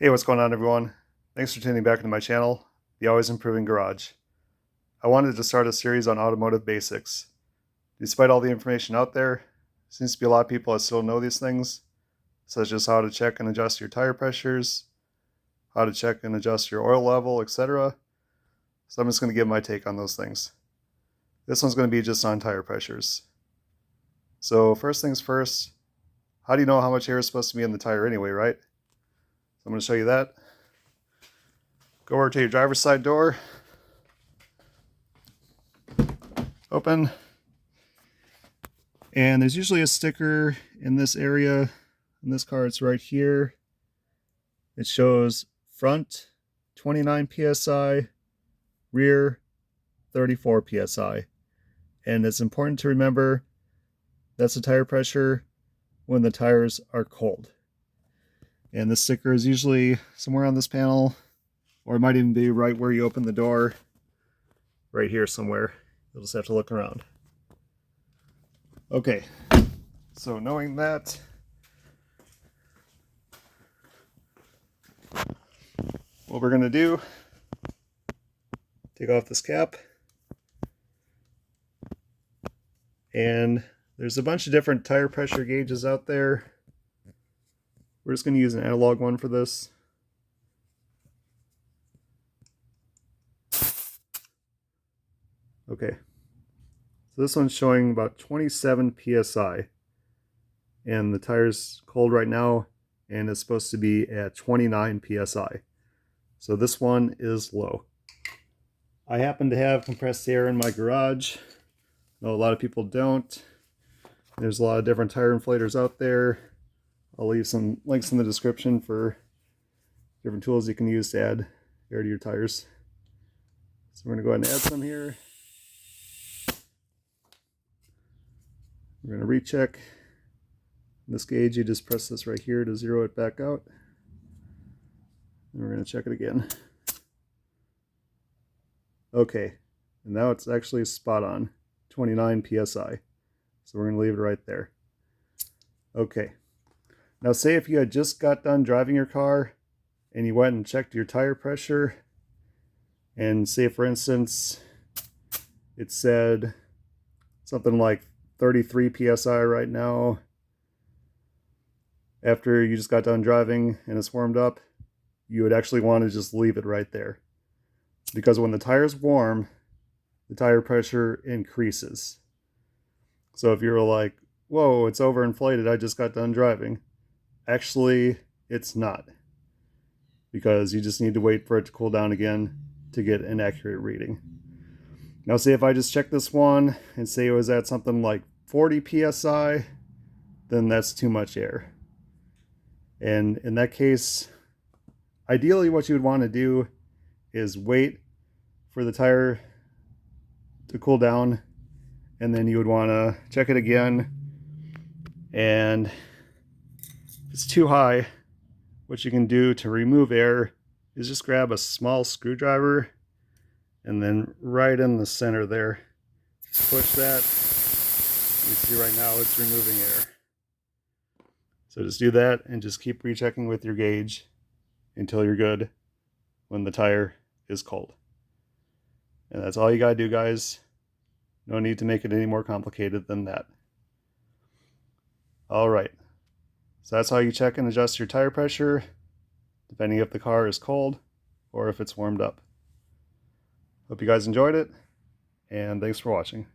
Hey, what's going on, everyone? Thanks for tuning back into my channel, The Always Improving Garage. I wanted to start a series on automotive basics. Despite all the information out there, seems to be a lot of people that still know these things, such as how to check and adjust your tire pressures, how to check and adjust your oil level, etc. So I'm just going to give my take on those things. This one's going to be just on tire pressures. So first things first, how do you know how much air is supposed to be in the tire anyway, right? I'm going to show you that. Go over to your driver's side door. Open. And there's usually a sticker in this area. In this car, it's right here. It shows front 29 psi, rear 34 psi. And it's important to remember that's the tire pressure when the tires are cold. And the sticker is usually somewhere on this panel, or it might even be right where you open the door, right here somewhere. You'll just have to look around. Okay, so knowing that, what we're going to do, take off this cap, and there's a bunch of different tire pressure gauges out there. We're just going to use an analog one for this. Okay, so this one's showing about 27 psi, and the tire's cold right now, and it's supposed to be at 29 psi. So this one is low. I happen to have compressed air in my garage. I know a lot of people don't. There's a lot of different tire inflators out there. I'll leave some links in the description for different tools you can use to add air to your tires. So we're going to go ahead and add some here. We're going to recheck. This gauge, you just press this right here to zero it back out. And we're going to check it again. Okay, and now it's actually spot on, 29 psi. So we're going to leave it right there. Okay. Now say if you had just got done driving your car and you went and checked your tire pressure, and say for instance it said something like 33 psi right now after you just got done driving and it's warmed up, you would actually want to just leave it right there. Because when the tire's warm, the tire pressure increases. So if you're like, whoa, it's overinflated, I just got done driving. Actually, it's not, because you just need to wait for it to cool down again to get an accurate reading. Now say if I just check this one and say it was at something like 40 psi, then that's too much air. And in that case, ideally what you would want to do is wait for the tire to cool down, and then you would want to check it again, and it's too high, what you can do to remove air is just grab a small screwdriver and then right in the center there, push that. You see right now it's removing air. So just do that and just keep rechecking with your gauge until you're good when the tire is cold. And that's all you gotta do, guys. No need to make it any more complicated than that. All right. So that's how you check and adjust your tire pressure, depending if the car is cold or if it's warmed up. Hope you guys enjoyed it, and thanks for watching.